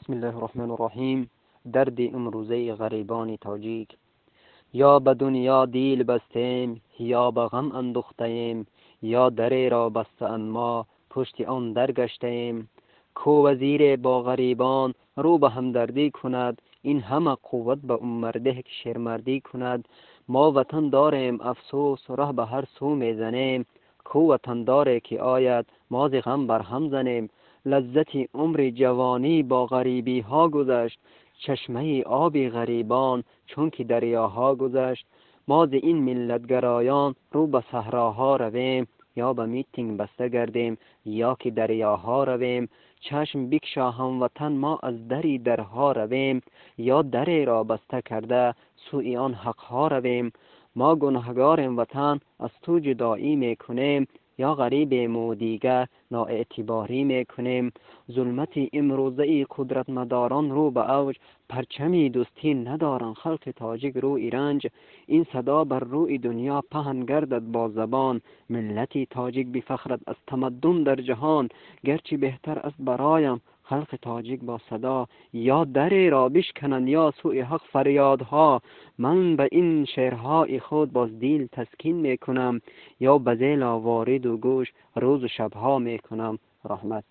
بسم الله الرحمن الرحیم. درد امروزه غریبان تاجیک. یا به دنیا دیل بستیم، یا به غم اندوختیم، یا دری را بسته ما پشت آن درگشتیم. کو وزیر با غریبان رو به همدردی کند، این همه قوت به اون مرده که شیرمردی کند. ما وطن داریم افسوس و ره به هر سو میزنیم، کو وطن داره که آید ما ز غم بر هم زنیم. لذت عمر جوانی با غریبی ها گذشت، چشمه آبی غریبان چون که دریاها گذشت. ما ز این ملت گرایان رو به صحراها رویم، یا به میتینگ بسته گردیم یا که دریاها رویم. چشم بکشا هموطن ما از دری درها رویم، یا دری را بسته کرده سوی آن حقها رویم. ما گناهگاریم وطن از تو جدایی میکنیم، یا غریبیم و دیگر نااعتباری میکنیم. ظلمت امروزه قدرت مداران رو به اوج، پرچمی دوستی ندارن خلق تاجیک روی رنج. این صدا بر روی دنیا پهن گردد با زبان، ملت تاجیک بفخرت از تمدن در جهان. گرچه بهتر است برایم خلق تاجیک با صدا، یا دری را بشکنند یا سوی حق فریادها. من به این شعرهای خود باز دیل تسکین میکنم، یا به ذیل وارد و گوش روز و شبها میکنم. رحمت.